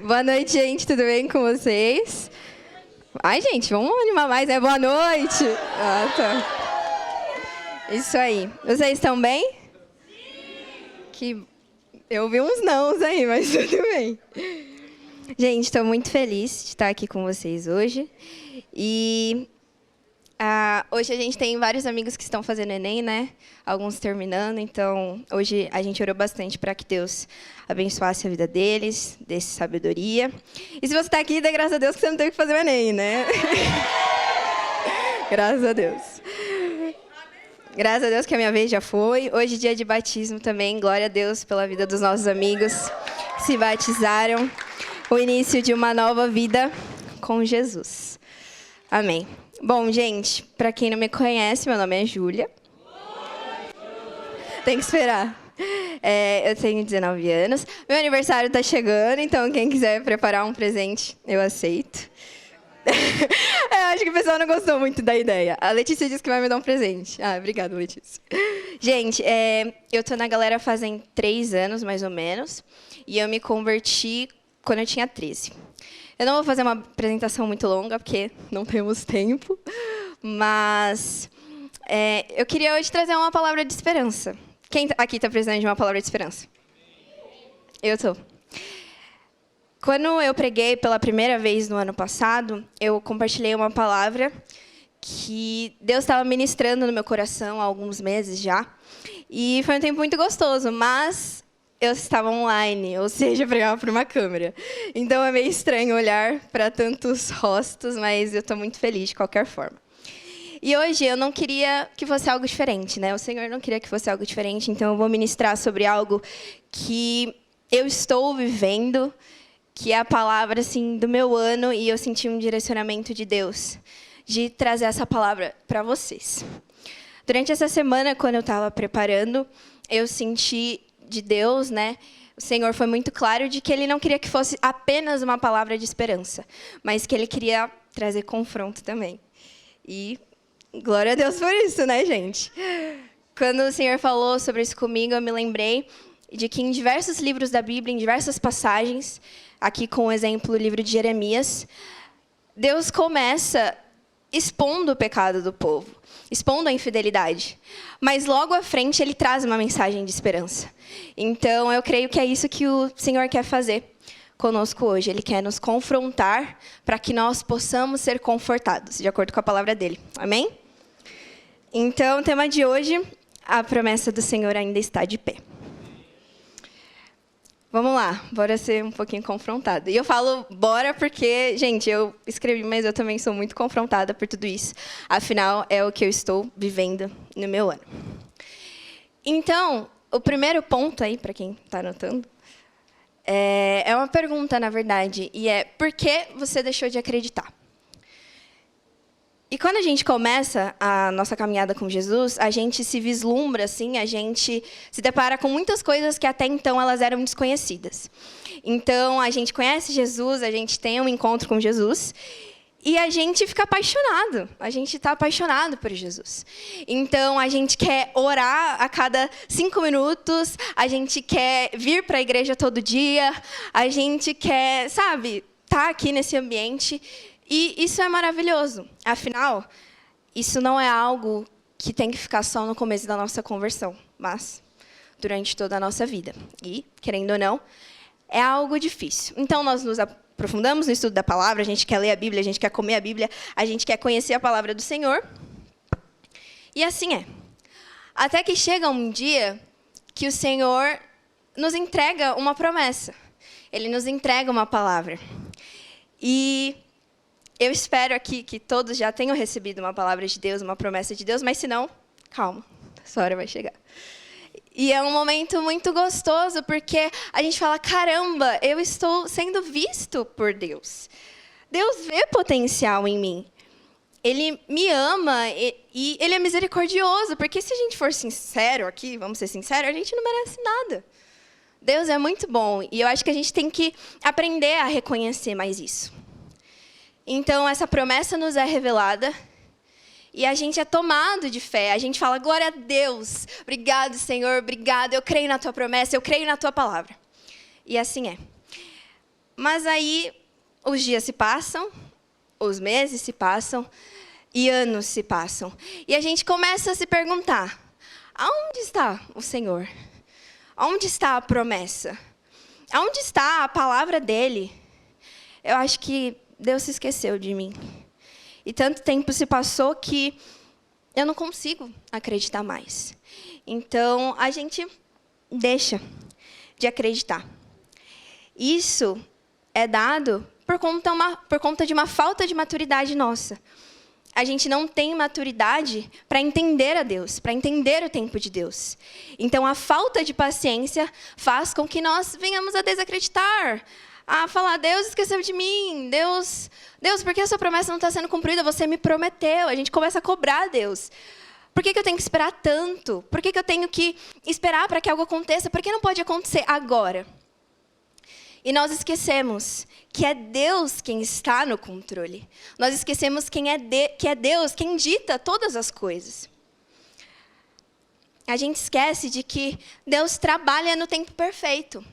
Boa noite, gente. Tudo bem com vocês? Ai, gente, vamos animar mais, né? Boa noite. Tá. Isso aí. Vocês estão bem? Que eu ouvi uns nãos aí, mas tudo bem. Gente, estou muito feliz de estar aqui com vocês hoje. E hoje a gente tem vários amigos que estão fazendo Enem, né? Alguns terminando. Então, hoje a gente orou bastante para que Deus abençoasse a vida deles, desse sabedoria. E se você está aqui, dê graças a Deus que você não teve que fazer o Enem, né? Graças a Deus. Graças a Deus que a minha vez já foi. Hoje, dia de batismo também. Glória a Deus pela vida dos nossos amigos que se batizaram. O início de uma nova vida com Jesus. Amém. Bom, gente, para quem não me conhece, meu nome é Júlia. Tem que esperar. Eu tenho 19 anos. Meu aniversário está chegando, então quem quiser preparar um presente, eu aceito. Eu acho que o pessoal não gostou muito da ideia. A Letícia disse que vai me dar um presente. Obrigada, Letícia. Gente, eu tô na galera fazem 3 anos, mais ou menos, e eu me converti quando eu tinha 13. Eu não vou fazer uma apresentação muito longa, porque não temos tempo, mas eu queria hoje trazer uma palavra de esperança. Quem aqui está precisando de uma palavra de esperança? Eu estou. Quando eu preguei pela primeira vez no ano passado, eu compartilhei uma palavra que Deus estava ministrando no meu coração há alguns meses já. E foi um tempo muito gostoso, mas eu estava online, ou seja, pregava por uma câmera. Então é meio estranho olhar para tantos rostos, mas eu estou muito feliz de qualquer forma. E hoje eu não queria que fosse algo diferente, né? O Senhor não queria que fosse algo diferente, então eu vou ministrar sobre algo que eu estou vivendo, que é a palavra assim do meu ano, e eu senti um direcionamento de Deus de trazer essa palavra para vocês. Durante essa semana, quando eu estava preparando, eu senti de Deus, né? O Senhor foi muito claro de que Ele não queria que fosse apenas uma palavra de esperança, mas que Ele queria trazer confronto também. E glória a Deus por isso, né, gente? Quando o Senhor falou sobre isso comigo, eu me lembrei de que em diversos livros da Bíblia, em diversas passagens, aqui com o exemplo, o livro de Jeremias, Deus começa expondo o pecado do povo, expondo a infidelidade. Mas logo à frente Ele traz uma mensagem de esperança. Então eu creio que é isso que o Senhor quer fazer conosco hoje. Ele quer nos confrontar para que nós possamos ser confortados, de acordo com a palavra dele. Amém? Então, o tema de hoje, a promessa do Senhor ainda está de pé. Vamos lá, bora ser um pouquinho confrontada. E eu falo bora porque, gente, eu escrevi, mas eu também sou muito confrontada por tudo isso. Afinal, é o que eu estou vivendo no meu ano. Então, o primeiro ponto aí, para quem está anotando, é uma pergunta, na verdade, e é: por que você deixou de acreditar? E quando a gente começa a nossa caminhada com Jesus, a gente se vislumbra, assim, a gente se depara com muitas coisas que até então elas eram desconhecidas. Então, a gente conhece Jesus, a gente tem um encontro com Jesus, e a gente fica apaixonado. A gente está apaixonado por Jesus. Então, a gente quer orar a cada 5 minutos, a gente quer vir para a igreja todo dia, a gente quer, sabe, estar aqui nesse ambiente. E isso é maravilhoso. Afinal, isso não é algo que tem que ficar só no começo da nossa conversão, mas durante toda a nossa vida. E, querendo ou não, é algo difícil. Então, nós nos aprofundamos no estudo da palavra, a gente quer ler a Bíblia, a gente quer comer a Bíblia, a gente quer conhecer a palavra do Senhor. E assim é. Até que chega um dia que o Senhor nos entrega uma promessa. Ele nos entrega uma palavra. E eu espero aqui que todos já tenham recebido uma palavra de Deus, uma promessa de Deus, mas se não, calma, essa hora vai chegar. E é um momento muito gostoso, porque a gente fala: caramba, eu estou sendo visto por Deus. Deus vê potencial em mim. Ele me ama e Ele é misericordioso, porque se a gente for sincero aqui, vamos ser sinceros, a gente não merece nada. Deus é muito bom, e eu acho que a gente tem que aprender a reconhecer mais isso. Então, essa promessa nos é revelada e a gente é tomado de fé. A gente fala: glória a Deus, obrigado, Senhor, obrigado, eu creio na Tua promessa, eu creio na Tua palavra. E assim é. Mas aí os dias se passam, os meses se passam e anos se passam. E a gente começa a se perguntar: aonde está o Senhor? Aonde está a promessa? Aonde está a palavra dele? Eu acho que Deus se esqueceu de mim. E tanto tempo se passou que eu não consigo acreditar mais. Então, a gente deixa de acreditar. Isso é dado por conta de uma falta de maturidade nossa. A gente não tem maturidade para entender a Deus, para entender o tempo de Deus. Então, a falta de paciência faz com que nós venhamos a desacreditar, a falar: Deus esqueceu de mim, Deus, por que a sua promessa não está sendo cumprida? Você me prometeu. A gente começa a cobrar a Deus. Por que eu tenho que esperar tanto? Por que eu tenho que esperar para que algo aconteça? Por que não pode acontecer agora? E nós esquecemos que é Deus quem está no controle. Nós esquecemos que é Deus quem dita todas as coisas. A gente esquece de que Deus trabalha no tempo perfeito.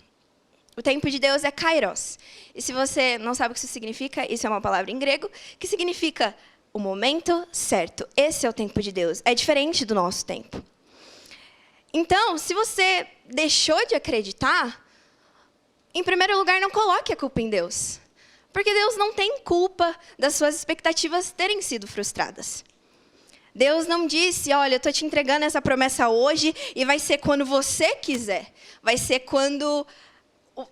O tempo de Deus é kairos. E se você não sabe o que isso significa, isso é uma palavra em grego, que significa o momento certo. Esse é o tempo de Deus. É diferente do nosso tempo. Então, se você deixou de acreditar, em primeiro lugar, não coloque a culpa em Deus. Porque Deus não tem culpa das suas expectativas terem sido frustradas. Deus não disse: olha, eu estou te entregando essa promessa hoje e vai ser quando você quiser. Vai ser quando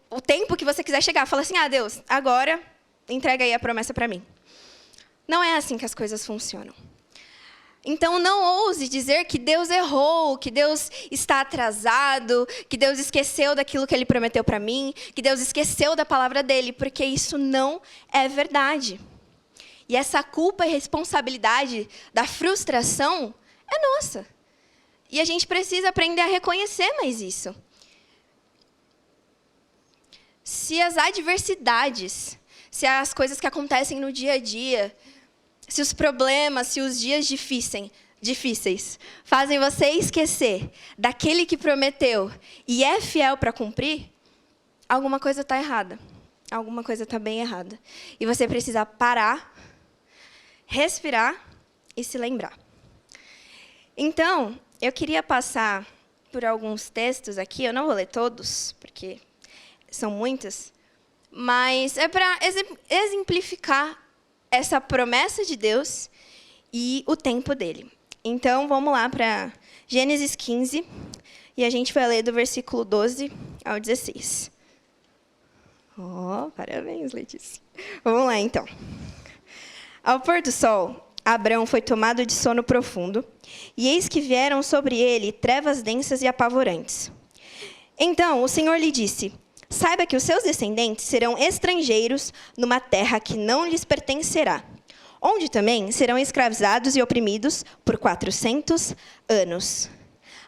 o tempo que você quiser chegar. Fala assim: Deus, agora entrega aí a promessa para mim. Não é assim que as coisas funcionam. Então, não ouse dizer que Deus errou, que Deus está atrasado, que Deus esqueceu daquilo que Ele prometeu para mim, que Deus esqueceu da palavra dEle, porque isso não é verdade. E essa culpa e responsabilidade da frustração é nossa. E a gente precisa aprender a reconhecer mais isso. Se as adversidades, se as coisas que acontecem no dia a dia, se os problemas, se os dias difíceis fazem você esquecer daquele que prometeu e é fiel para cumprir, alguma coisa está errada. Alguma coisa está bem errada. E você precisa parar, respirar e se lembrar. Então, eu queria passar por alguns textos aqui. Eu não vou ler todos, porque são muitos. Mas é para exemplificar essa promessa de Deus e o tempo dele. Então, vamos lá para Gênesis 15, e a gente vai ler do versículo 12 ao 16. Parabéns, Letícia. Vamos lá, então. Ao pôr do sol, Abrão foi tomado de sono profundo, e eis que vieram sobre ele trevas densas e apavorantes. Então, o Senhor lhe disse: saiba que os seus descendentes serão estrangeiros numa terra que não lhes pertencerá, onde também serão escravizados e oprimidos por 400 anos.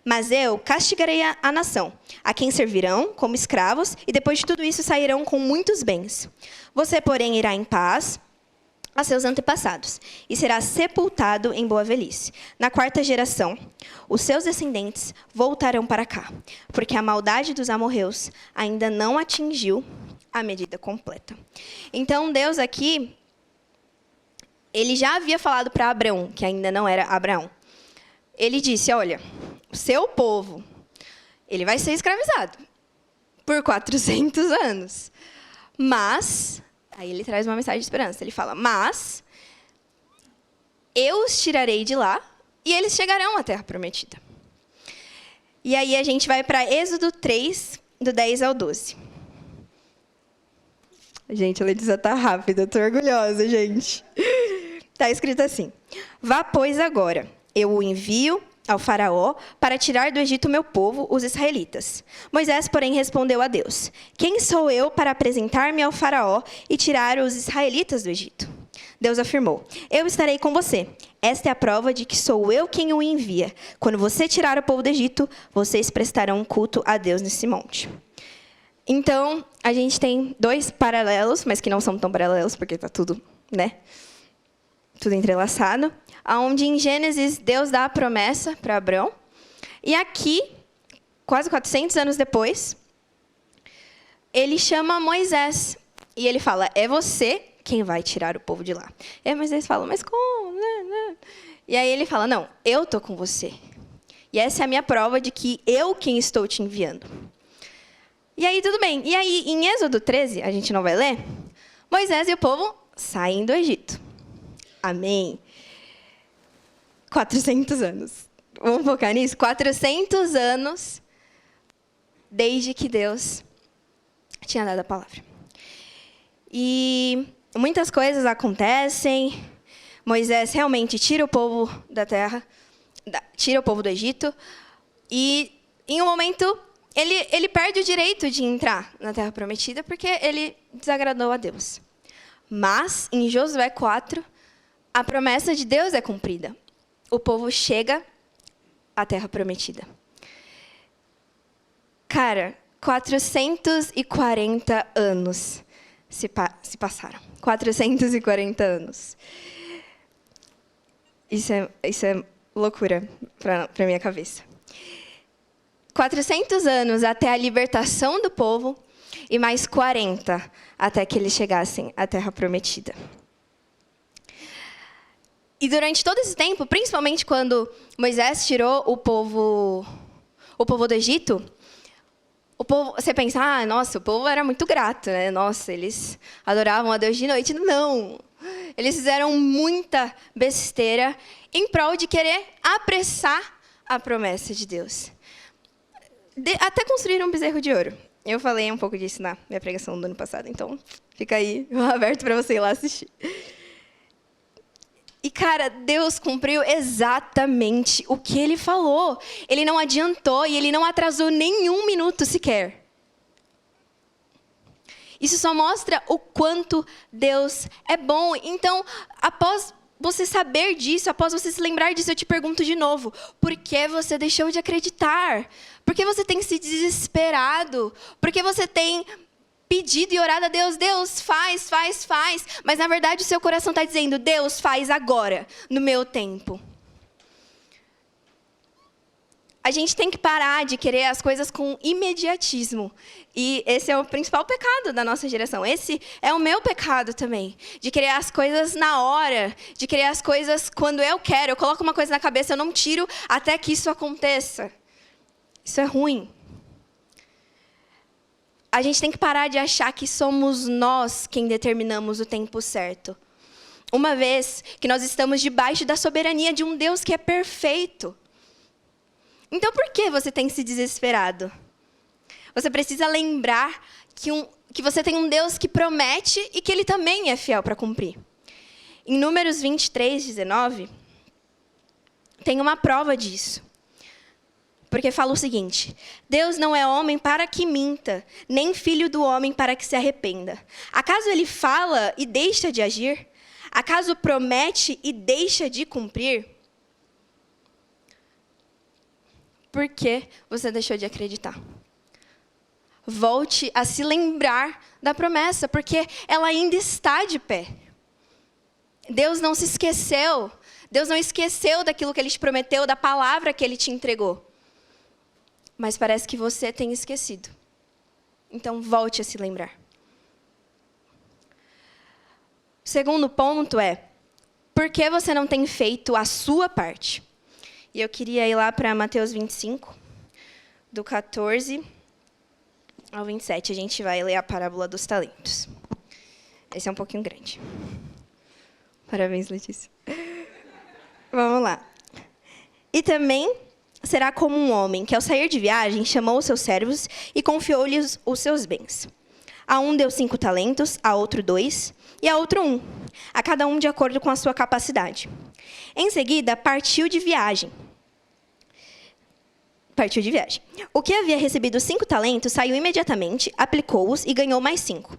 Mas eu castigarei a nação, a quem servirão como escravos, e depois de tudo isso sairão com muitos bens. Você, porém, irá em paz a seus antepassados, e será sepultado em boa velhice. Na 4ª geração, os seus descendentes voltarão para cá, porque a maldade dos amorreus ainda não atingiu a medida completa. Então, Deus aqui, ele já havia falado para Abraão, que ainda não era Abraão. Ele disse: olha, o seu povo, ele vai ser escravizado por 400 anos. Mas aí ele traz uma mensagem de esperança. Ele fala: mas eu os tirarei de lá e eles chegarão à terra prometida. E aí a gente vai para Êxodo 3, do 10 ao 12. Gente, a Letícia está rápida, estou orgulhosa, gente. Está escrito assim: vá, pois, agora, eu o envio ao faraó para tirar do Egito meu povo, os israelitas. Moisés, porém, respondeu a Deus: quem sou eu para apresentar-me ao faraó e tirar os israelitas do Egito? Deus afirmou: eu estarei com você. Esta é a prova de que sou eu quem o envia. Quando você tirar o povo do Egito, vocês prestarão culto a Deus nesse monte. Então, a gente tem dois paralelos, mas que não são tão paralelos, porque está tudo, tudo entrelaçado. Onde em Gênesis, Deus dá a promessa para Abrão. E aqui, quase 400 anos depois, ele chama Moisés e ele fala: é você quem vai tirar o povo de lá. E aí Moisés fala: mas como? E aí ele fala: não, eu estou com você. E essa é a minha prova de que eu quem estou te enviando. E aí tudo bem. E aí em Êxodo 13, a gente não vai ler, Moisés e o povo saem do Egito. Amém. 400 anos. Vamos focar nisso? 400 anos desde que Deus tinha dado a palavra. E muitas coisas acontecem. Moisés realmente tira o povo da terra, tira o povo do Egito. E em um momento, ele perde o direito de entrar na terra prometida porque ele desagradou a Deus. Mas, em Josué 4, a promessa de Deus é cumprida. O povo chega à terra prometida. Cara, 440 anos se passaram. 440 anos. Isso é loucura para minha cabeça. 400 anos até a libertação do povo e mais 40 até que eles chegassem à terra prometida. E durante todo esse tempo, principalmente quando Moisés tirou o povo do Egito, você pensa: nossa, o povo era muito grato, né? Nossa, eles adoravam a Deus de noite. Não! Eles fizeram muita besteira em prol de querer apressar a promessa de Deus. Até construíram um bezerro de ouro. Eu falei um pouco disso na minha pregação do ano passado, então fica aí aberto para você ir lá assistir. E, cara, Deus cumpriu exatamente o que Ele falou. Ele não adiantou e Ele não atrasou nenhum minuto sequer. Isso só mostra o quanto Deus é bom. Então, após você saber disso, após você se lembrar disso, eu te pergunto de novo: por que você deixou de acreditar? Por que você tem se desesperado? Por que você tem pedido e orado a Deus: Deus, faz. Mas, na verdade, o seu coração está dizendo: Deus, faz agora, no meu tempo. A gente tem que parar de querer as coisas com imediatismo. E esse é o principal pecado da nossa geração. Esse é o meu pecado também. De querer as coisas na hora. De querer as coisas quando eu quero. Eu coloco uma coisa na cabeça, eu não tiro até que isso aconteça. Isso é ruim. A gente tem que parar de achar que somos nós quem determinamos o tempo certo. Uma vez que nós estamos debaixo da soberania de um Deus que é perfeito. Então, por que você tem se desesperado? Você precisa lembrar que você tem um Deus que promete e que Ele também é fiel para cumprir. Em Números 23, 19, tem uma prova disso. Porque fala o seguinte: Deus não é homem para que minta, nem filho do homem para que se arrependa. Acaso Ele fala e deixa de agir? Acaso promete e deixa de cumprir? Por que você deixou de acreditar? Volte a se lembrar da promessa, porque ela ainda está de pé. Deus não se esqueceu. Deus não esqueceu daquilo que Ele te prometeu, da palavra que Ele te entregou. Mas parece que você tem esquecido. Então, volte a se lembrar. O segundo ponto é: por que você não tem feito a sua parte? E eu queria ir lá para Mateus 25, do 14 ao 27. A gente vai ler a parábola dos talentos. Esse é um pouquinho grande. Parabéns, Letícia. Vamos lá. E também será como um homem que, ao sair de viagem, chamou os seus servos e confiou-lhes os seus bens. A um deu 5 talentos, a outro 2, e a outro 1, a cada um de acordo com a sua capacidade. Em seguida, partiu de viagem. O que havia recebido 5 talentos saiu imediatamente, aplicou-os e ganhou mais 5.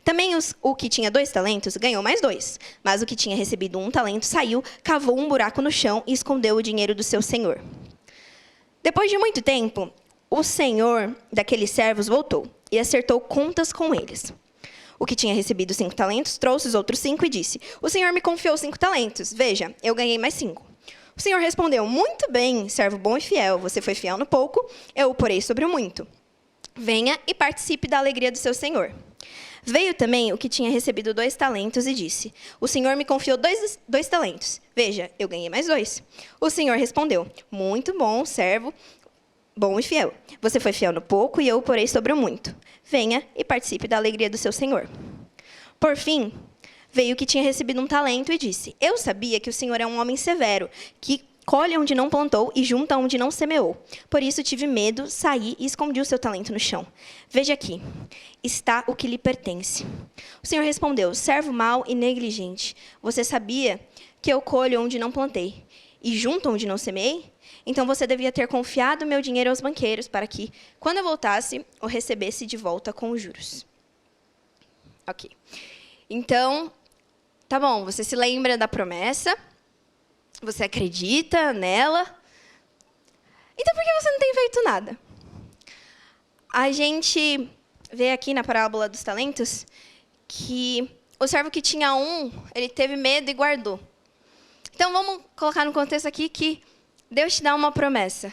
Também o que tinha 2 talentos ganhou mais 2. Mas o que tinha recebido 1 talento saiu, cavou um buraco no chão e escondeu o dinheiro do seu senhor. Depois de muito tempo, o senhor daqueles servos voltou e acertou contas com eles. O que tinha recebido 5 talentos trouxe os outros 5 e disse: o senhor me confiou 5 talentos. Veja, eu ganhei mais 5. O senhor respondeu: muito bem, servo bom e fiel. Você foi fiel no pouco, eu o porei sobre o muito. venha e participe da alegria do seu senhor. Veio também o que tinha recebido 2 talentos e disse, o senhor me confiou dois talentos. Veja, eu ganhei mais 2. O senhor respondeu, muito bom, servo, bom e fiel. Você foi fiel no pouco e eu o porei sobre o muito. Venha e participe da alegria do seu senhor. Por fim, veio o que tinha recebido 1 talento e disse, eu sabia que o senhor é um homem severo, que colhe onde não plantou e junta onde não semeou. Por isso tive medo, saí e escondi o seu talento no chão. Veja aqui, está o que lhe pertence. O senhor respondeu, servo mau e negligente. Você sabia que eu colho onde não plantei e junto onde não semeei? Então você devia ter confiado meu dinheiro aos banqueiros para que, quando eu voltasse, o recebesse de volta com os juros. Ok. Então, tá bom, você se lembra da promessa? Você acredita nela? Então, por que você não tem feito nada? A gente vê aqui na parábola dos talentos que o servo que tinha 1, ele teve medo e guardou. Então, vamos colocar no contexto aqui que Deus te dá uma promessa.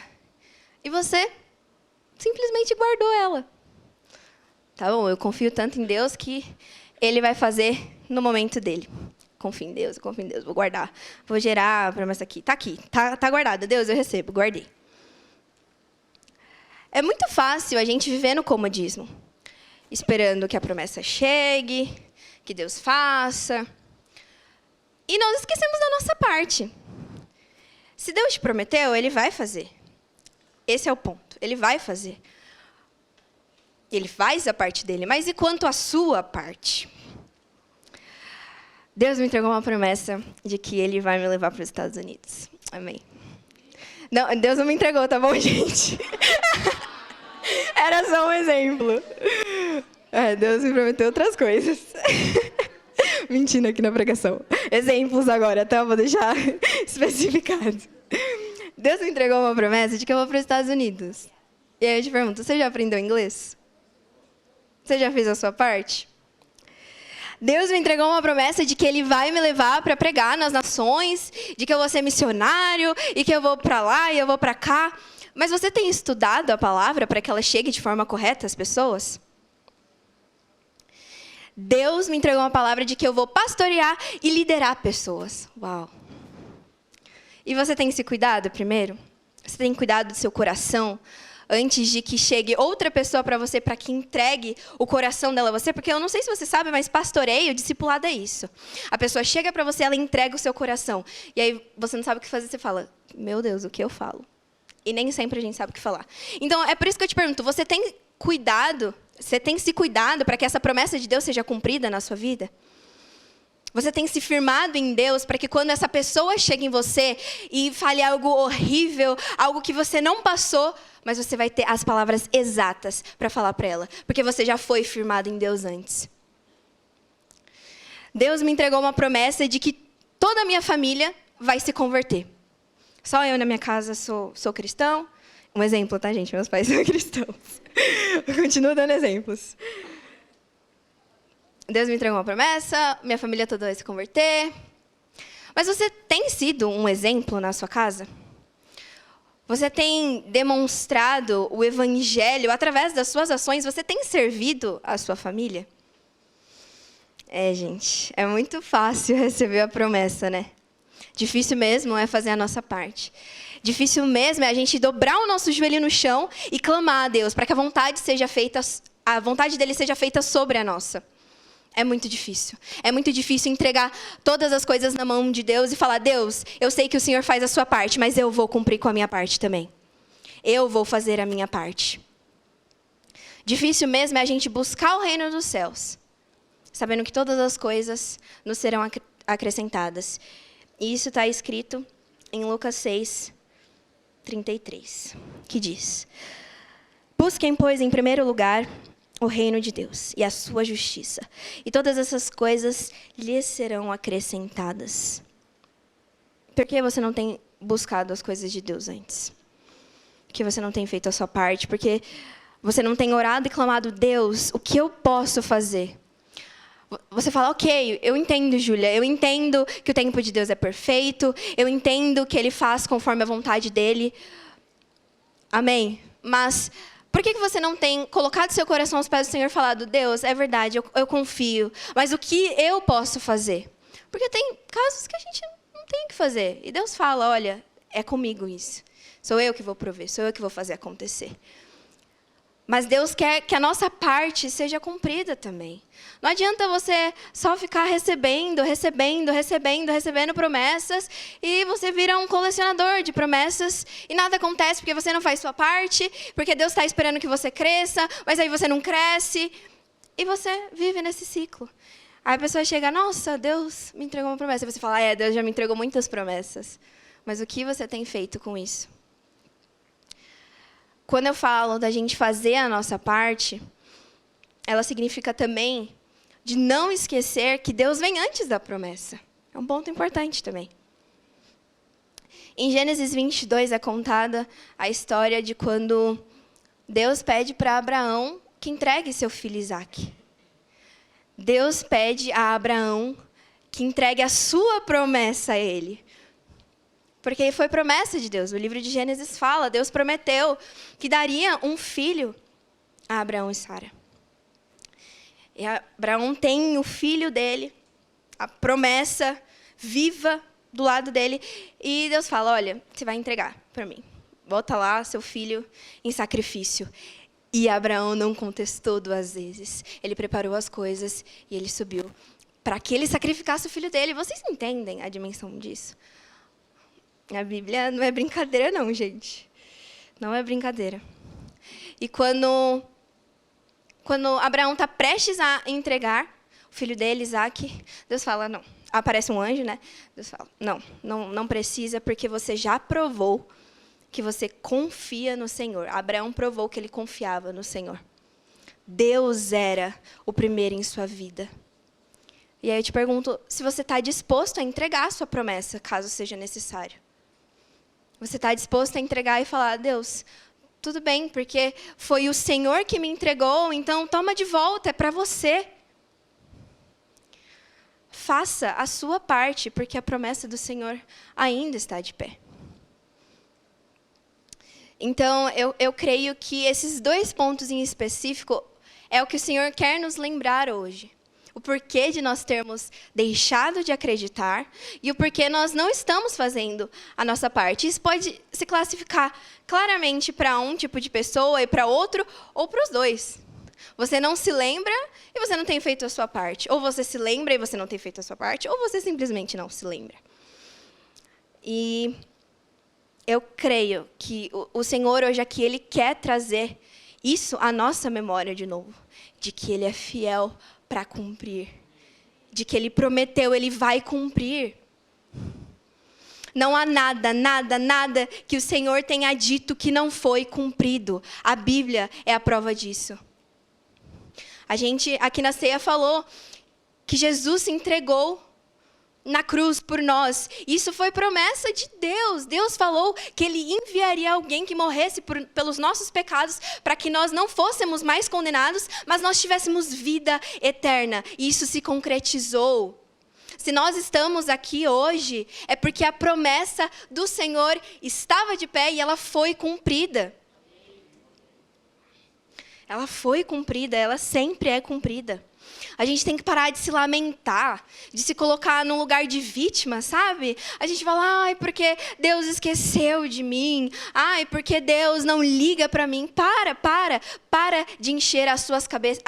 E você simplesmente guardou ela. Tá bom, eu confio tanto em Deus que Ele vai fazer no momento dele. Confio em Deus, vou guardar. Vou gerar a promessa aqui. Está aqui, tá guardada. Deus, eu recebo, guardei. É muito fácil a gente viver no comodismo, esperando que a promessa chegue, que Deus faça. E nós esquecemos da nossa parte. Se Deus te prometeu, Ele vai fazer. Esse é o ponto. Ele vai fazer. Ele faz a parte dele. Mas e quanto à sua parte? Deus me entregou uma promessa de que Ele vai me levar para os Estados Unidos. Amém. Não, Deus não me entregou, tá bom, gente? Era só um exemplo. Deus me prometeu outras coisas. Mentindo aqui na pregação. Exemplos agora, tá? Vou deixar especificado. Deus me entregou uma promessa de que eu vou para os Estados Unidos. E aí eu te pergunto, você já aprendeu inglês? Você já fez a sua parte? Deus me entregou uma promessa de que Ele vai me levar para pregar nas nações, de que eu vou ser missionário, e que eu vou para lá e eu vou para cá. Mas você tem estudado a palavra para que ela chegue de forma correta às pessoas? Deus me entregou uma palavra de que eu vou pastorear e liderar pessoas. Uau! E você tem se cuidado primeiro? Você tem cuidado do seu coração? Antes de que chegue outra pessoa para você, para que entregue o coração dela a você. Porque eu não sei se você sabe, mas pastoreio, discipulado é isso. A pessoa chega para você, ela entrega o seu coração. E aí você não sabe o que fazer, você fala, meu Deus, o que eu falo? E nem sempre a gente sabe o que falar. Então, é por isso que eu te pergunto, você tem cuidado, você tem se cuidado para que essa promessa de Deus seja cumprida na sua vida? Você tem se firmado em Deus para que quando essa pessoa chegue em você e fale algo horrível, algo que você não passou, mas você vai ter as palavras exatas para falar para ela, porque você já foi firmado em Deus antes. Deus me entregou uma promessa de que toda a minha família vai se converter. Só eu na minha casa sou cristão. Um exemplo, tá, gente? Meus pais são cristãos. Eu continuo dando exemplos. Deus me entregou uma promessa, minha família toda vai se converter. Mas você tem sido um exemplo na sua casa? Você tem demonstrado o evangelho através das suas ações? Você tem servido a sua família? Gente, é muito fácil receber a promessa, né? Difícil mesmo é fazer a nossa parte. Difícil mesmo é a gente dobrar o nosso joelho no chão e clamar a Deus para que a vontade dele seja feita sobre a nossa. É muito difícil. É muito difícil entregar todas as coisas na mão de Deus e falar, Deus, eu sei que o Senhor faz a sua parte, mas eu vou cumprir com a minha parte também. Eu vou fazer a minha parte. Difícil mesmo é a gente buscar o reino dos céus, sabendo que todas as coisas nos serão acrescentadas. E isso está escrito em Lucas 6, 33, que diz, busquem, pois, em primeiro lugar o reino de Deus e a sua justiça. E todas essas coisas lhes serão acrescentadas. Por que você não tem buscado as coisas de Deus antes? Porque você não tem feito a sua parte? Porque você não tem orado e clamado, Deus, o que eu posso fazer? Você fala, ok, eu entendo, Júlia, eu entendo que o tempo de Deus é perfeito, eu entendo que Ele faz conforme a vontade dEle. Amém? Mas Por que você não tem colocado seu coração aos pés do Senhor e falado, Deus, é verdade, eu confio, mas o que eu posso fazer? Porque tem casos que a gente não tem o que fazer. E Deus fala, olha, é comigo isso. Sou eu que vou prover, sou eu que vou fazer acontecer. Mas Deus quer que a nossa parte seja cumprida também. Não adianta você só ficar recebendo promessas e você vira um colecionador de promessas e nada acontece porque você não faz sua parte, porque Deus está esperando que você cresça, mas aí você não cresce e você vive nesse ciclo. Aí a pessoa chega, nossa, Deus me entregou uma promessa. E você fala, Deus já me entregou muitas promessas. Mas o que você tem feito com isso? Quando eu falo da gente fazer a nossa parte, ela significa também de não esquecer que Deus vem antes da promessa. É um ponto importante também. Em Gênesis 22 é contada a história de quando Deus pede para Abraão que entregue seu filho Isaque. Deus pede a Abraão que entregue a sua promessa a ele. Porque foi promessa de Deus. O livro de Gênesis fala, Deus prometeu que daria um filho a Abraão e Sara. E Abraão tem o filho dele, a promessa viva do lado dele. E Deus fala, olha, você vai entregar para mim. Bota lá seu filho em sacrifício. E Abraão não contestou 2 vezes. Ele preparou as coisas e ele subiu para que ele sacrificasse o filho dele. Vocês entendem a dimensão disso? A Bíblia não é brincadeira não, gente. Não é brincadeira. E quando Abraão está prestes a entregar o filho dele, Isaque, Deus fala, não. Aparece um anjo, né? Deus fala, não precisa, porque você já provou que você confia no Senhor. Abraão provou que ele confiava no Senhor. Deus era o primeiro em sua vida. E aí eu te pergunto, se você está disposto a entregar a sua promessa, caso seja necessário. Você está disposto a entregar e falar, Deus, tudo bem, porque foi o Senhor que me entregou, então toma de volta, é para você. Faça a sua parte, porque a promessa do Senhor ainda está de pé. Então, eu creio que esses 2 pontos em específico é o que o Senhor quer nos lembrar hoje. O porquê de nós termos deixado de acreditar e o porquê nós não estamos fazendo a nossa parte. Isso pode se classificar claramente para um tipo de pessoa e para outro, ou para os 2. Você não se lembra e você não tem feito a sua parte. Ou você se lembra e você não tem feito a sua parte, ou você simplesmente não se lembra. E eu creio que o Senhor hoje aqui, Ele quer trazer isso à nossa memória de novo. De que Ele é fiel para cumprir. De que Ele prometeu, Ele vai cumprir. Não há nada que o Senhor tenha dito que não foi cumprido. A Bíblia é a prova disso. A gente aqui na ceia falou que Jesus se entregou na cruz por nós. Isso foi promessa de Deus. Deus falou que Ele enviaria alguém que morresse pelos nossos pecados para que nós não fôssemos mais condenados, mas nós tivéssemos vida eterna. E isso se concretizou. Se nós estamos aqui hoje, é porque a promessa do Senhor estava de pé e ela foi cumprida. Ela foi cumprida, ela sempre é cumprida. A gente tem que parar de se lamentar, de se colocar num lugar de vítima, sabe? A gente fala, ai, porque Deus esqueceu de mim. Ai, porque Deus não liga para mim. Para de encher a sua cabeça,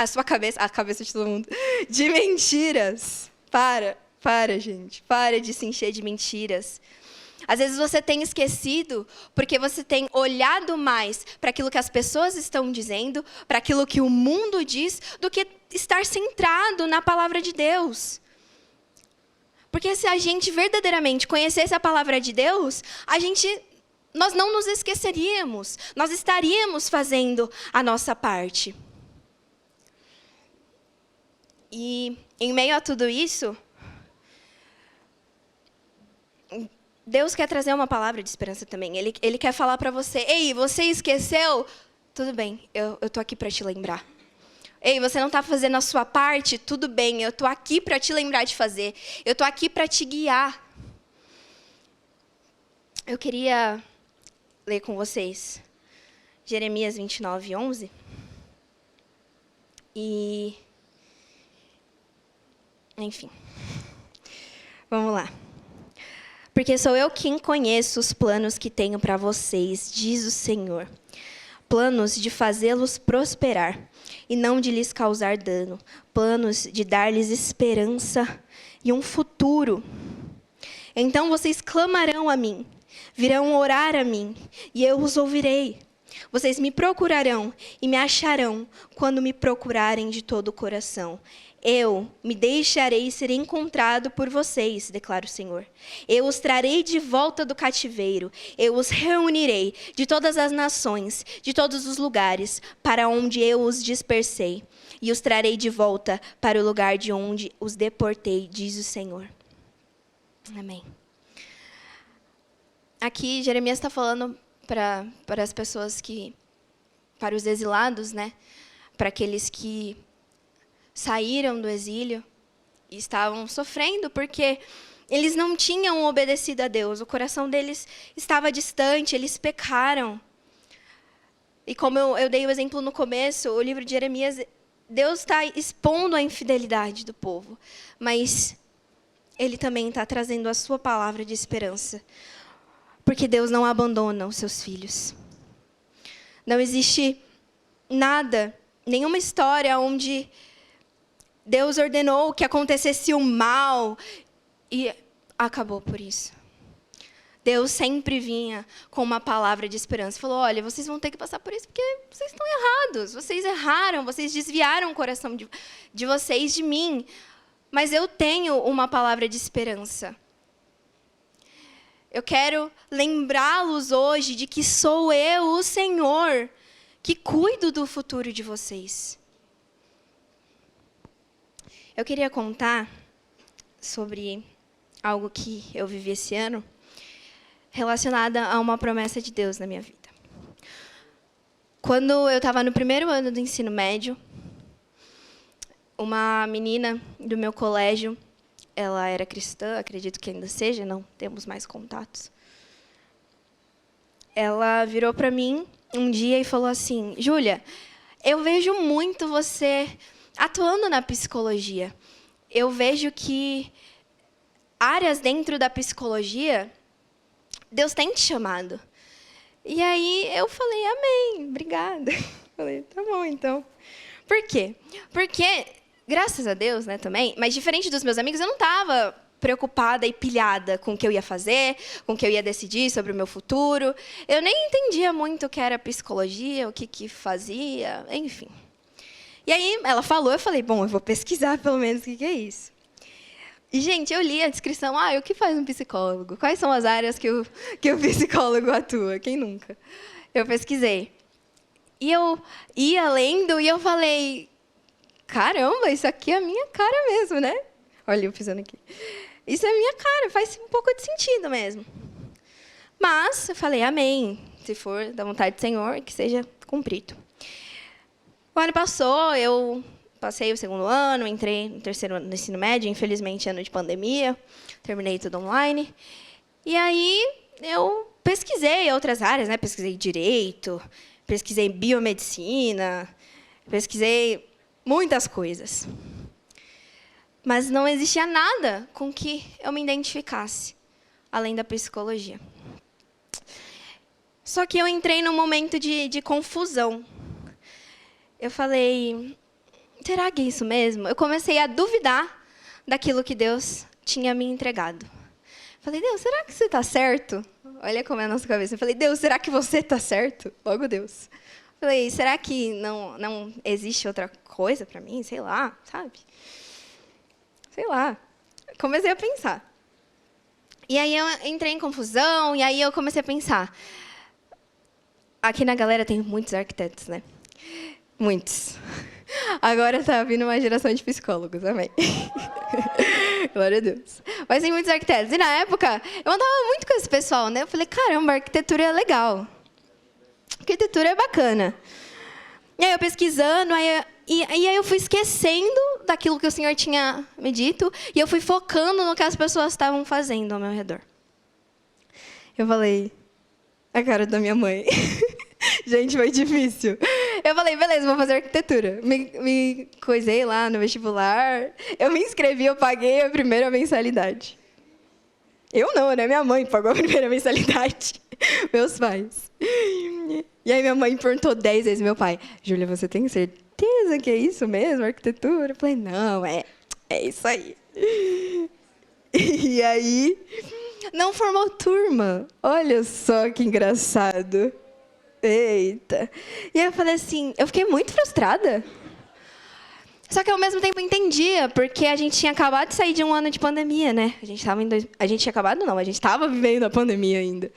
a cabeça de todo mundo, de mentiras. Para, gente. Para de se encher de mentiras. Às vezes você tem esquecido porque você tem olhado mais para aquilo que as pessoas estão dizendo, para aquilo que o mundo diz, do que estar centrado na palavra de Deus. Porque se a gente verdadeiramente conhecesse a palavra de Deus, nós não nos esqueceríamos, nós estaríamos fazendo a nossa parte. E em meio a tudo isso, Deus quer trazer uma palavra de esperança também. Ele quer falar para você, ei, você esqueceu? Tudo bem, eu estou aqui para te lembrar. Ei, você não está fazendo a sua parte? Tudo bem, eu estou aqui para te lembrar de fazer. Eu estou aqui para te guiar. Eu queria ler com vocês Jeremias 29, 11. E... Enfim. Vamos lá. Porque sou eu quem conheço os planos que tenho para vocês, diz o Senhor. Planos de fazê-los prosperar e não de lhes causar dano. Planos de dar-lhes esperança e um futuro. Então vocês clamarão a mim, virão orar a mim, e eu os ouvirei. Vocês me procurarão e me acharão quando me procurarem de todo o coração. Eu me deixarei ser encontrado por vocês, declara o Senhor. Eu os trarei de volta do cativeiro. Eu os reunirei de todas as nações, de todos os lugares, para onde eu os dispersei. E os trarei de volta para o lugar de onde os deportei, diz o Senhor. Amém. Aqui, Jeremias está falando para as pessoas para os exilados, né? Para aqueles que saíram do exílio e estavam sofrendo porque eles não tinham obedecido a Deus. O coração deles estava distante, eles pecaram. E como eu dei o exemplo no começo, o livro de Jeremias, Deus está expondo a infidelidade do povo, mas Ele também está trazendo a sua palavra de esperança. Porque Deus não abandona os seus filhos. Não existe nada, nenhuma história onde Deus ordenou que acontecesse o mal e acabou por isso. Deus sempre vinha com uma palavra de esperança. Falou, olha, vocês vão ter que passar por isso porque vocês estão errados. Vocês erraram, vocês desviaram o coração de vocês de mim. Mas eu tenho uma palavra de esperança. Eu quero lembrá-los hoje de que sou eu, o Senhor, que cuido do futuro de vocês. Eu queria contar sobre algo que eu vivi esse ano, relacionada a uma promessa de Deus na minha vida. Quando eu estava no primeiro ano do ensino médio, uma menina do meu colégio, ela era cristã, acredito que ainda seja, não temos mais contatos. Ela virou para mim um dia e falou assim, Júlia, eu vejo muito você atuando na psicologia. Eu vejo que áreas dentro da psicologia, Deus tem te chamado. E aí eu falei, amém, obrigada. Falei, tá bom, então. Por quê? Porque, graças a Deus, né, também, mas diferente dos meus amigos, eu não estava preocupada e pilhada com o que eu ia fazer, com o que eu ia decidir sobre o meu futuro. Eu nem entendia muito o que era psicologia, o que fazia, enfim. E aí ela falou, eu falei, bom, eu vou pesquisar pelo menos o que é isso. E, gente, eu li a descrição, o que faz um psicólogo? Quais são as áreas que o psicólogo atua? Quem nunca? Eu pesquisei. E eu ia lendo e eu falei, caramba, isso aqui é a minha cara mesmo, né? Olha eu pisando aqui. Isso é a minha cara, faz um pouco de sentido mesmo. Mas eu falei, amém. Se for da vontade do Senhor, que seja cumprido. O ano passou, eu passei o segundo ano, entrei no terceiro ano do ensino médio, infelizmente ano de pandemia, terminei tudo online. E aí eu pesquisei outras áreas, né? Pesquisei direito, pesquisei biomedicina, pesquisei muitas coisas. Mas não existia nada com que eu me identificasse, além da psicologia. Só que eu entrei num momento de confusão. Eu falei, será que é isso mesmo? Eu comecei a duvidar daquilo que Deus tinha me entregado. Falei, Deus, será que você está certo? Olha como é a nossa cabeça. Eu falei, Deus, será que você está certo? Logo Deus. Falei, será que não existe outra coisa para mim? Sei lá, sabe? Sei lá. Comecei a pensar. E aí eu entrei em confusão, e aí eu comecei a pensar. Aqui na galera tem muitos arquitetos, né? Muitos. Agora está vindo uma geração de psicólogos, amém. Glória a Deus. Mas tem muitos arquitetos. E na época, eu andava muito com esse pessoal, né? Eu falei, caramba, a arquitetura é legal. Arquitetura é bacana. E aí eu pesquisando, e aí eu fui esquecendo daquilo que o Senhor tinha me dito, e eu fui focando no que as pessoas estavam fazendo ao meu redor. Eu falei, a cara da minha mãe. Gente, foi difícil. Eu falei, beleza, vou fazer arquitetura. Me coisei lá no vestibular. Eu me inscrevi, eu paguei a primeira mensalidade. Eu não, né? Minha mãe pagou a primeira mensalidade. Meus pais. E aí minha mãe perguntou 10 vezes meu pai, Júlia, você tem certeza que é isso mesmo, arquitetura? Eu falei, não, é isso aí. E aí, não formou turma. Olha só que engraçado. Eita. E aí eu falei assim, eu fiquei muito frustrada. Só que ao mesmo tempo eu entendia, porque a gente tinha acabado de sair de um ano de pandemia, né? A gente tinha acabado não, a gente estava vivendo a pandemia ainda.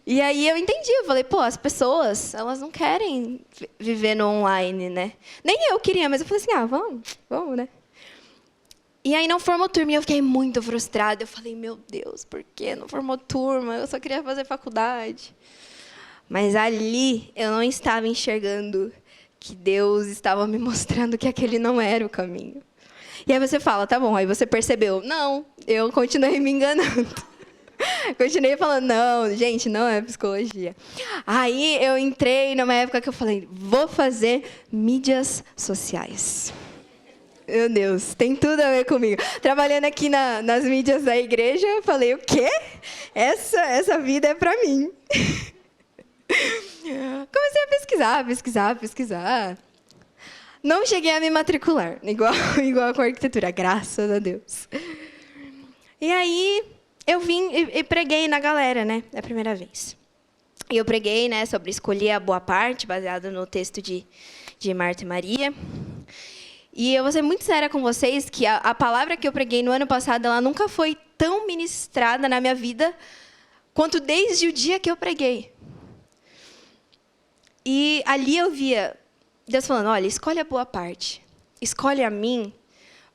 E aí eu entendi, eu falei, pô, as pessoas, elas não querem viver no online, né? Nem eu queria, mas eu falei assim, vamos, né? E aí não formou turma, e eu fiquei muito frustrada. Eu falei, meu Deus, por que não formou turma? Eu só queria fazer faculdade. Mas ali eu não estava enxergando que Deus estava me mostrando que aquele não era o caminho. E aí você fala, tá bom, aí você percebeu. Não, eu continuei me enganando. Continuei falando, não, gente, não é psicologia. Aí eu entrei numa época que eu falei, vou fazer mídias sociais. Meu Deus, tem tudo a ver comigo. Trabalhando aqui nas mídias da igreja, eu falei, o quê? Essa vida é para mim. Comecei a pesquisar. Não cheguei a me matricular, igual com a arquitetura, graças a Deus. E aí, eu vim e preguei na galera, né? É a primeira vez. E eu preguei, né, sobre escolher a boa parte, baseado no texto de Marta e Maria. E eu vou ser muito séria com vocês que a palavra que eu preguei no ano passado, ela nunca foi tão ministrada na minha vida quanto desde o dia que eu preguei. E ali eu via Deus falando, olha, escolhe a boa parte. Escolhe a mim,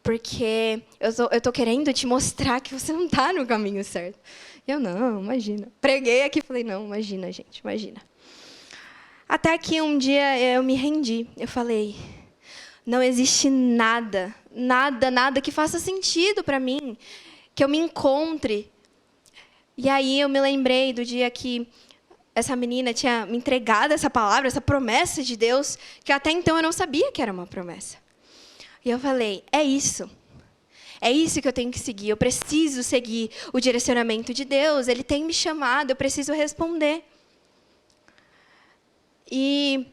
porque eu tô querendo te mostrar que você não está no caminho certo. E eu, não, imagina. Preguei aqui e falei, não, imagina, gente, imagina. Até que um dia eu me rendi. Eu falei, não existe nada que faça sentido para mim, que eu me encontre. E aí eu me lembrei do dia que essa menina tinha me entregado essa palavra, essa promessa de Deus, que até então eu não sabia que era uma promessa. E eu falei, é isso que eu tenho que seguir, eu preciso seguir o direcionamento de Deus, Ele tem me chamado, eu preciso responder. E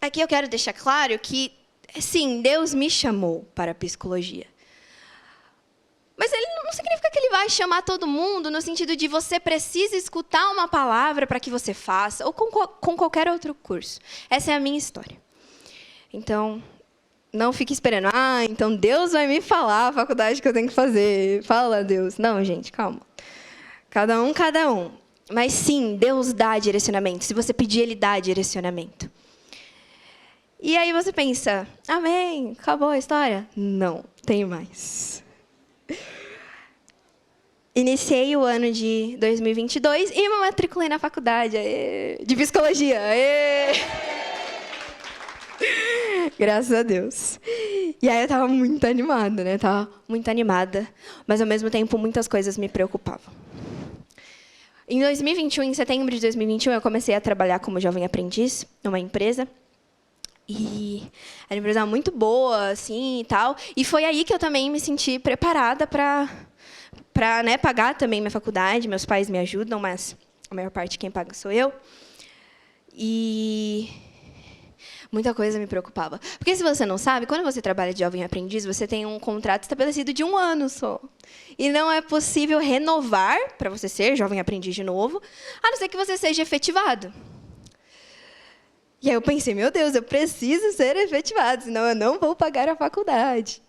aqui eu quero deixar claro que, sim, Deus me chamou para a psicologia. Mas ele não significa que Ele vai chamar todo mundo no sentido de você precisa escutar uma palavra para que você faça, ou com qualquer outro curso. Essa é a minha história. Então, não fique esperando, então Deus vai me falar a faculdade que eu tenho que fazer. Fala, Deus. Não, gente, calma. Cada um. Mas sim, Deus dá direcionamento. Se você pedir, Ele dá direcionamento. E aí você pensa, amém, acabou a história? Não, tem mais. Iniciei o ano de 2022 e me matriculei na faculdade de psicologia. Graças a Deus. E aí eu estava muito animada, né? Mas ao mesmo tempo muitas coisas me preocupavam. Em 2021, em setembro de 2021, eu comecei a trabalhar como jovem aprendiz numa empresa. E era uma empresa muito boa, assim, e tal. E foi aí que eu também me senti preparada para pagar também minha faculdade. Meus pais me ajudam, mas a maior parte quem paga sou eu. E muita coisa me preocupava. Porque, se você não sabe, quando você trabalha de jovem aprendiz, você tem um contrato estabelecido de 1 ano só. E não é possível renovar para você ser jovem aprendiz de novo, a não ser que você seja efetivado. E aí eu pensei, meu Deus, eu preciso ser efetivado, senão eu não vou pagar a faculdade.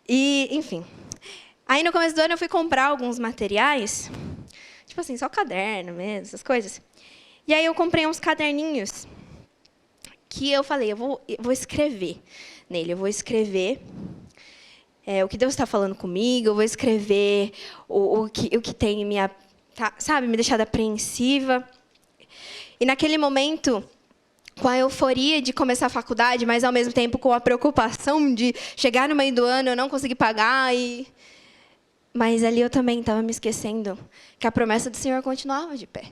E, enfim. Aí, no começo do ano, eu fui comprar alguns materiais, tipo assim, só caderno mesmo, essas coisas. E aí eu comprei uns caderninhos que eu falei, eu vou escrever nele, eu vou escrever o que Deus está falando comigo, eu vou escrever o que tem me deixado apreensiva. E naquele momento, com a euforia de começar a faculdade, mas ao mesmo tempo com a preocupação de chegar no meio do ano, eu não conseguir pagar. Mas ali eu também estava me esquecendo que a promessa do Senhor continuava de pé.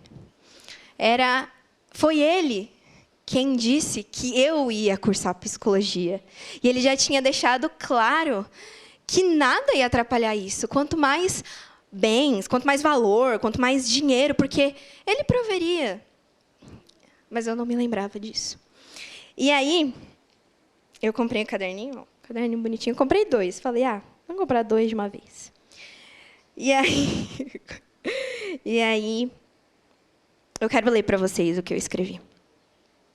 Era foi ele quem disse que eu ia cursar psicologia. E ele já tinha deixado claro que nada ia atrapalhar isso. Quanto mais bens, quanto mais valor, quanto mais dinheiro, porque ele proveria. Mas eu não me lembrava disso. E aí, eu comprei um caderninho, bonitinho. Comprei 2. Falei, vamos comprar 2 de uma vez. E aí, eu quero ler para vocês o que eu escrevi.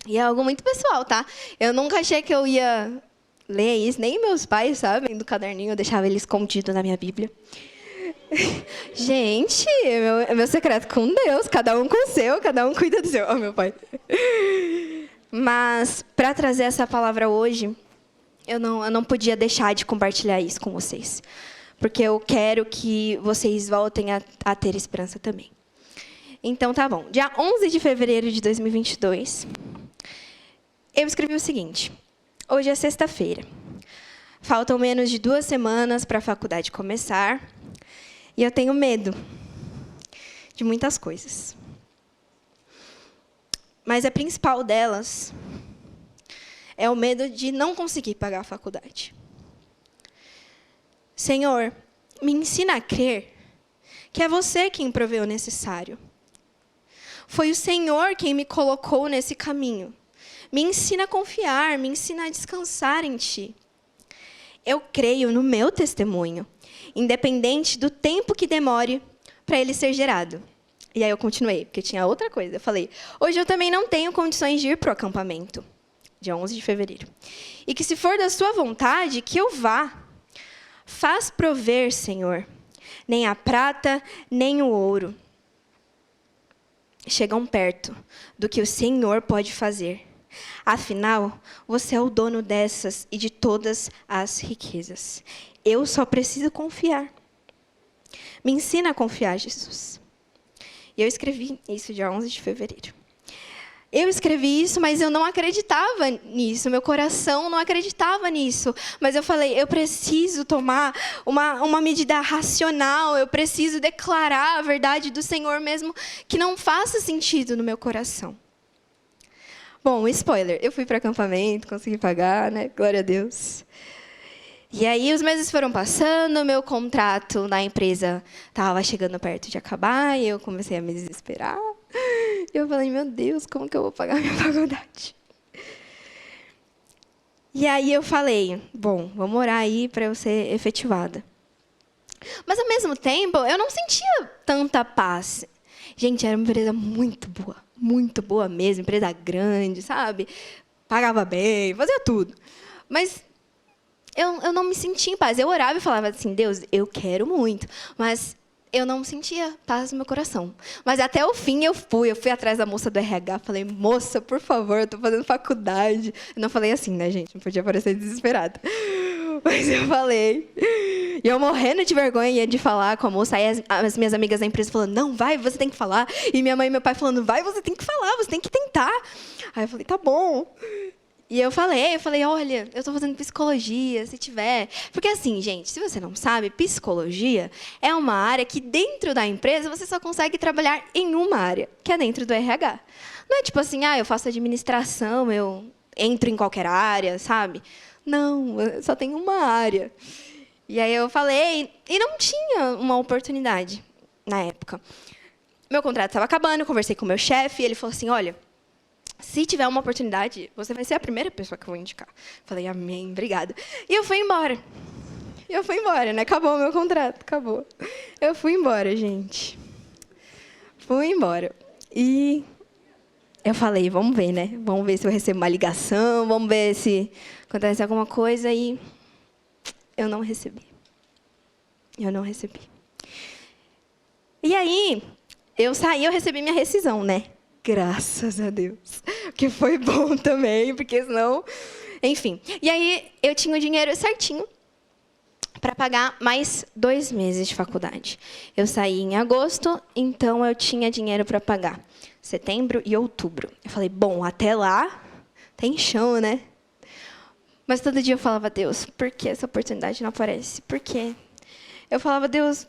E é algo muito pessoal, tá? Eu nunca achei que eu ia ler isso. Nem meus pais sabem do caderninho. Eu deixava ele escondido na minha Bíblia. Gente, meu secreto com Deus. Cada um com o seu, cada um cuida do seu. Oh, meu pai. Mas, para trazer essa palavra hoje, eu não podia deixar de compartilhar isso com vocês. Porque eu quero que vocês voltem a ter esperança também. Então, tá bom. Dia 11 de fevereiro de 2022... eu escrevi o seguinte: hoje é sexta-feira. Faltam menos de 2 semanas para a faculdade começar. E eu tenho medo de muitas coisas. Mas a principal delas é o medo de não conseguir pagar a faculdade. Senhor, me ensina a crer que é você quem proveu o necessário. Foi o Senhor quem me colocou nesse caminho. Me ensina a confiar, me ensina a descansar em Ti. Eu creio no meu testemunho, independente do tempo que demore para ele ser gerado. E aí eu continuei, porque tinha outra coisa. Eu falei, hoje eu também não tenho condições de ir para o acampamento, dia 11 de fevereiro. E que se for da sua vontade, que eu vá. Faz prover, Senhor, nem a prata, nem o ouro chegam perto do que o Senhor pode fazer. Afinal, você é o dono dessas e de todas as riquezas. Eu só preciso confiar. Me ensina a confiar, Jesus. E eu escrevi isso dia 11 de fevereiro. Eu escrevi isso, mas eu não acreditava nisso. Meu coração não acreditava nisso. Mas eu falei, eu preciso tomar uma medida racional. Eu preciso declarar a verdade do Senhor mesmo que não faça sentido no meu coração. Bom, spoiler, eu fui para acampamento, consegui pagar, né? Glória a Deus. E aí os meses foram passando, meu contrato na empresa estava chegando perto de acabar, e eu comecei a me desesperar. E eu falei, meu Deus, como que eu vou pagar a minha faculdade? E aí eu falei, bom, vamos orar aí para eu ser efetivada. Mas, ao mesmo tempo, eu não sentia tanta paz. Gente, era uma empresa muito boa mesmo, empresa grande, sabe? Pagava bem, fazia tudo. Mas eu não me sentia em paz. Eu orava e falava assim, Deus, eu quero muito, mas eu não sentia paz no meu coração. Mas até o fim eu fui atrás da moça do RH, falei, moça, por favor, eu estou fazendo faculdade. Eu não falei assim, né, gente? Não podia parecer desesperada. Mas eu falei. E eu morrendo de vergonha de falar com a moça. Aí as minhas amigas da empresa falando, não, vai, você tem que falar. E minha mãe e meu pai falando, vai, você tem que falar, você tem que tentar. Aí eu falei, tá bom. E eu falei, olha, eu estou fazendo psicologia, se tiver. Porque assim, gente, se você não sabe, psicologia é uma área que dentro da empresa você só consegue trabalhar em uma área, que é dentro do RH. Não é tipo assim, eu faço administração, eu entro em qualquer área, sabe? Não, só tem uma área. E aí eu falei, e não tinha uma oportunidade na época. Meu contrato estava acabando, eu conversei com o meu chefe, e ele falou assim, olha, se tiver uma oportunidade, você vai ser a primeira pessoa que eu vou indicar. Falei, amém, obrigada. E eu fui embora. Né? Acabou o meu contrato, acabou. Eu fui embora, gente. Fui embora. E eu falei, vamos ver, né? Vamos ver se eu recebo uma ligação, vamos ver se acontece alguma coisa. E eu não recebi. E aí, eu saí, eu recebi minha rescisão, né? Graças a Deus. Que foi bom também, porque senão... Enfim. E aí, eu tinha o dinheiro certinho para pagar mais 2 meses de faculdade. Eu saí em agosto, então eu tinha dinheiro para pagar setembro e outubro. Eu falei, bom, até lá tem chão, né? Mas todo dia eu falava, Deus, por que essa oportunidade não aparece? Por quê? Eu falava, Deus,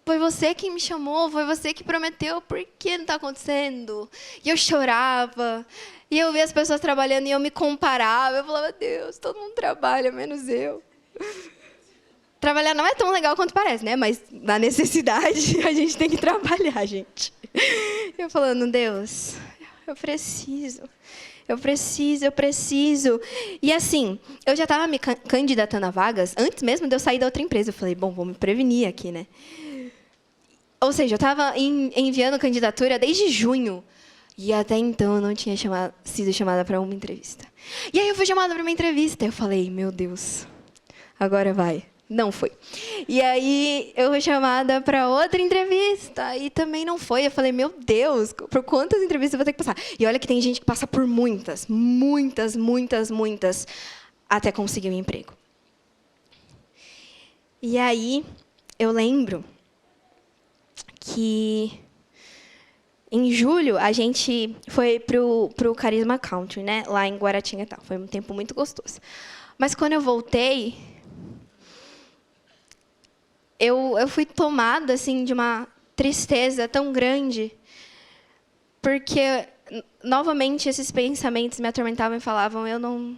foi você que me chamou, foi você que prometeu, por que não está acontecendo? E eu chorava, e eu via as pessoas trabalhando e eu me comparava. Eu falava, Deus, todo mundo trabalha, menos eu. Trabalhar não é tão legal quanto parece, né? Mas na necessidade a gente tem que trabalhar, gente. Eu falando, Deus, eu preciso. E assim, eu já estava me candidatando a vagas antes mesmo de eu sair da outra empresa. Eu falei, bom, vou me prevenir aqui, né? Ou seja, eu estava enviando candidatura desde junho. E até então eu não tinha sido chamada para uma entrevista. E aí eu fui chamada para uma entrevista. Eu falei, meu Deus, agora vai. Não foi. E aí eu fui chamada para outra entrevista e também não foi. Eu falei, meu Deus, por quantas entrevistas eu vou ter que passar? E olha que tem gente que passa por muitas, até conseguir um emprego. E aí eu lembro que em julho a gente foi pro Carisma Country, né? Lá em Guaratinguetá. Foi um tempo muito gostoso. Mas quando eu voltei, eu fui tomada assim de uma tristeza tão grande, porque novamente esses pensamentos me atormentavam e falavam, eu não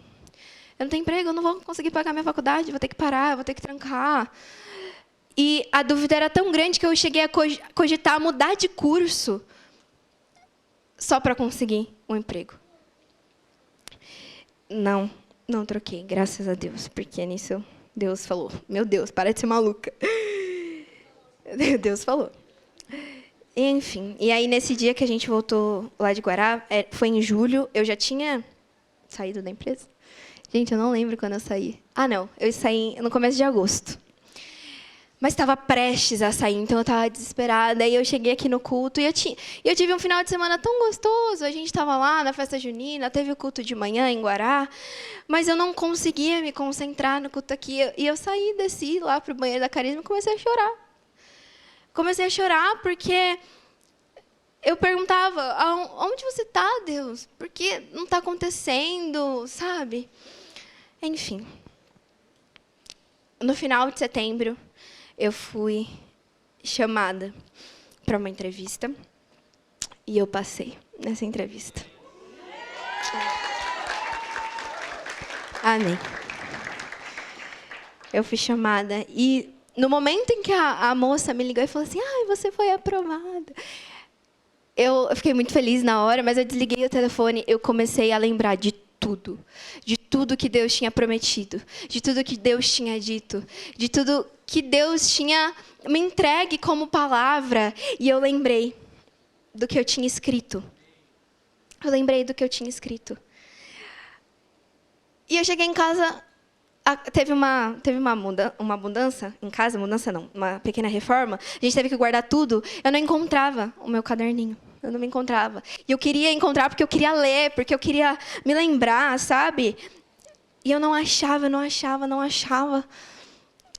tenho emprego, eu não vou conseguir pagar minha faculdade, vou ter que parar, vou ter que trancar. E a dúvida era tão grande que eu cheguei a cogitar mudar de curso só para conseguir um emprego. Não troquei, graças a Deus, porque nisso Deus falou, meu Deus, para de ser maluca. Deus falou. Enfim, e aí nesse dia que a gente voltou lá de Guará, foi em julho, eu já tinha saído da empresa. Gente, eu não lembro quando eu saí. Ah, não, eu saí no começo de agosto. Mas estava prestes a sair, então eu estava desesperada. Aí eu cheguei aqui no culto e eu tive um final de semana tão gostoso. A gente estava lá na festa junina, teve o culto de manhã em Guará, mas eu não conseguia me concentrar no culto aqui. E eu saí, desci lá para o banheiro da Carisma e comecei a chorar. Comecei a chorar porque eu perguntava, onde você está, Deus? Por que não está acontecendo, sabe? Enfim. No final de setembro, eu fui chamada para uma entrevista e eu passei nessa entrevista. Amém. Eu fui chamada e no momento em que a moça me ligou e falou assim, você foi aprovada. Eu fiquei muito feliz na hora, mas eu desliguei o telefone, eu comecei a lembrar de tudo que Deus tinha prometido, de tudo que Deus tinha dito, de tudo que Deus tinha me entregue como palavra. E eu lembrei do que eu tinha escrito. E eu cheguei em casa, teve uma mudança em casa, mudança não, uma pequena reforma. A gente teve que guardar tudo. Eu não encontrava o meu caderninho. Eu não me encontrava. E eu queria encontrar porque eu queria ler, porque eu queria me lembrar, sabe? E eu não achava.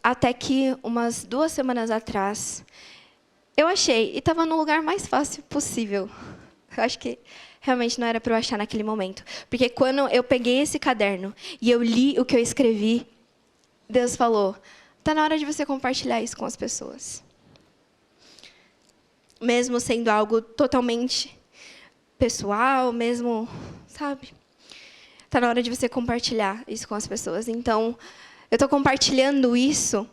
Até que, umas 2 semanas atrás, eu achei. E estava no lugar mais fácil possível. Eu acho que realmente não era para eu achar naquele momento. Porque quando eu peguei esse caderno e eu li o que eu escrevi, Deus falou, está na hora de você compartilhar isso com as pessoas. Mesmo sendo algo totalmente pessoal, mesmo, sabe? Está na hora de você compartilhar isso com as pessoas. Então, eu estou compartilhando isso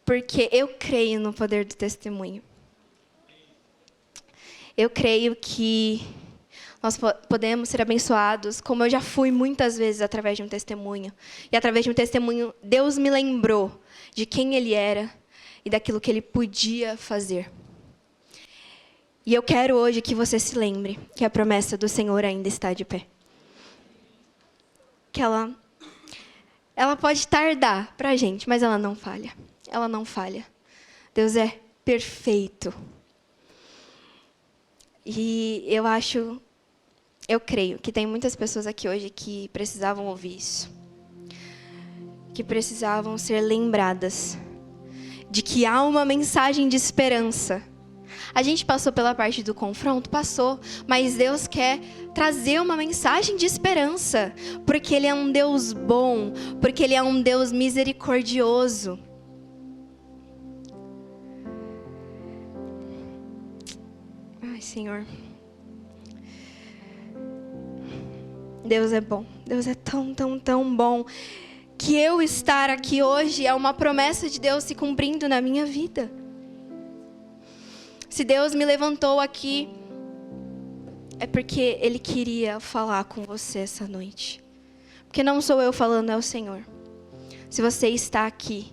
porque eu creio no poder do testemunho. Eu creio que nós podemos ser abençoados, como eu já fui muitas vezes através de um testemunho. E através de um testemunho, Deus me lembrou de quem Ele era e daquilo que Ele podia fazer. E eu quero hoje que você se lembre que a promessa do Senhor ainda está de pé. Que ela pode tardar para a gente, mas ela não falha. Ela não falha. Deus é perfeito. E eu creio que tem muitas pessoas aqui hoje que precisavam ouvir isso. Que precisavam ser lembradas de que há uma mensagem de esperança. A gente passou pela parte do confronto? Passou. Mas Deus quer trazer uma mensagem de esperança. Porque Ele é um Deus bom. Porque Ele é um Deus misericordioso. Senhor. Deus é bom. Deus é tão, tão, tão bom. Que eu estar aqui hoje é uma promessa de Deus se cumprindo na minha vida. Se Deus me levantou aqui, é porque Ele queria falar com você essa noite. Porque não sou eu falando, é o Senhor. Se você está aqui,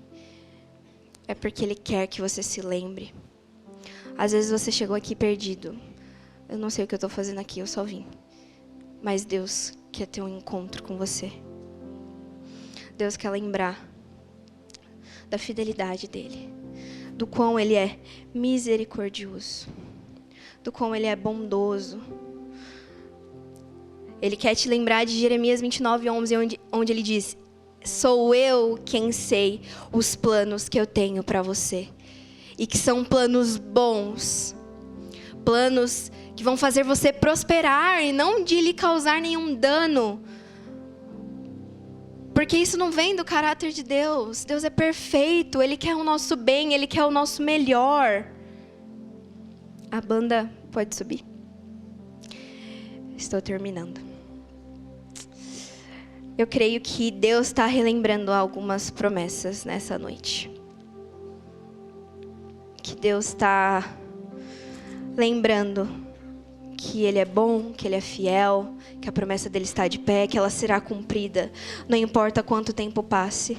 é porque Ele quer que você se lembre. Às vezes você chegou aqui perdido. Eu não sei o que eu estou fazendo aqui, eu só vim. Mas Deus quer ter um encontro com você. Deus quer lembrar da fidelidade dEle. Do quão Ele é misericordioso. Do quão Ele é bondoso. Ele quer te lembrar de Jeremias 29:11, onde Ele diz: sou eu quem sei os planos que eu tenho para você. E que são planos bons. Planos que vão fazer você prosperar e não de lhe causar nenhum dano. Porque isso não vem do caráter de Deus. Deus é perfeito, Ele quer o nosso bem, Ele quer o nosso melhor. A banda pode subir. Estou terminando. Eu creio que Deus está relembrando algumas promessas nessa noite. Que Deus está lembrando que Ele é bom, que Ele é fiel, que a promessa dEle está de pé, que ela será cumprida, não importa quanto tempo passe.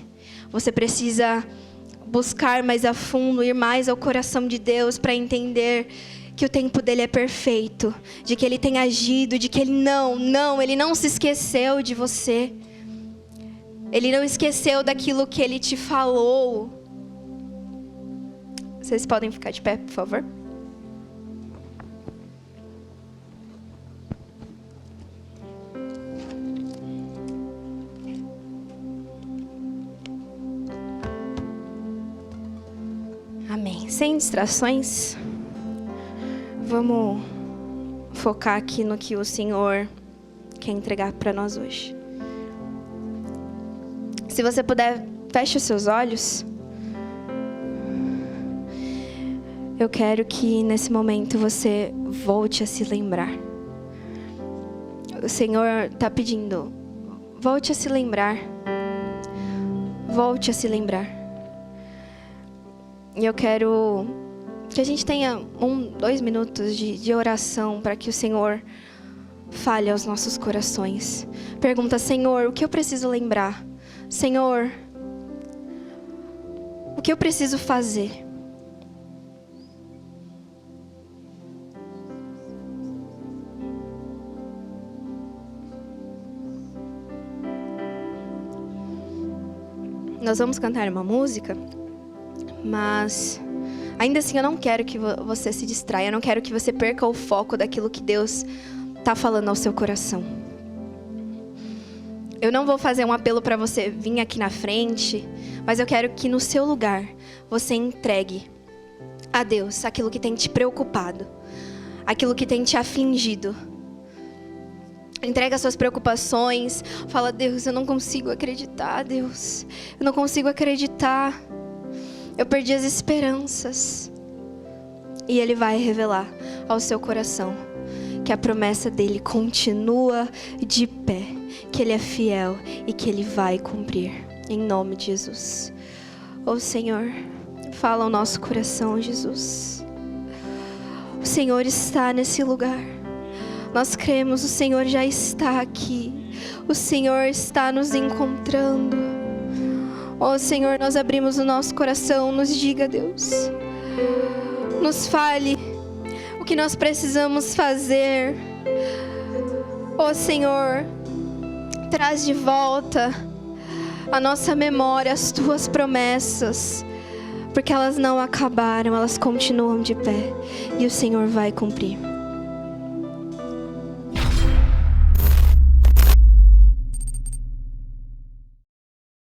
Você precisa buscar mais a fundo, ir mais ao coração de Deus para entender que o tempo dEle é perfeito, de que Ele tem agido, de que Ele não se esqueceu de você. Ele não esqueceu daquilo que Ele te falou. Vocês podem ficar de pé, por favor? Amém. Sem distrações, vamos focar aqui no que o Senhor quer entregar para nós hoje. Se você puder, feche os seus olhos. Eu quero que nesse momento você volte a se lembrar. O Senhor está pedindo, volte a se lembrar. Volte a se lembrar. E eu quero que a gente tenha 2 minutos de oração para que o Senhor fale aos nossos corações. Pergunta: Senhor, o que eu preciso lembrar? Senhor, o que eu preciso fazer? Nós vamos cantar uma música, mas ainda assim eu não quero que você se distraia, eu não quero que você perca o foco daquilo que Deus está falando ao seu coração. Eu não vou fazer um apelo para você vir aqui na frente, mas eu quero que no seu lugar você entregue a Deus aquilo que tem te preocupado, aquilo que tem te afligido. Entrega as suas preocupações. Fala: Deus, eu não consigo acreditar, Deus. Eu não consigo acreditar. Eu perdi as esperanças. E Ele vai revelar ao seu coração que a promessa dEle continua de pé. Que Ele é fiel e que Ele vai cumprir. Em nome de Jesus. Ô Senhor, fala ao nosso coração, Jesus. O Senhor está nesse lugar. Nós cremos, o Senhor já está aqui. O Senhor está nos encontrando. Ó Senhor, nós abrimos o nosso coração. Nos diga, Deus. Nos fale o que nós precisamos fazer. Ó Senhor, traz de volta a nossa memória, as Tuas promessas. Porque elas não acabaram, elas continuam de pé. E o Senhor vai cumprir.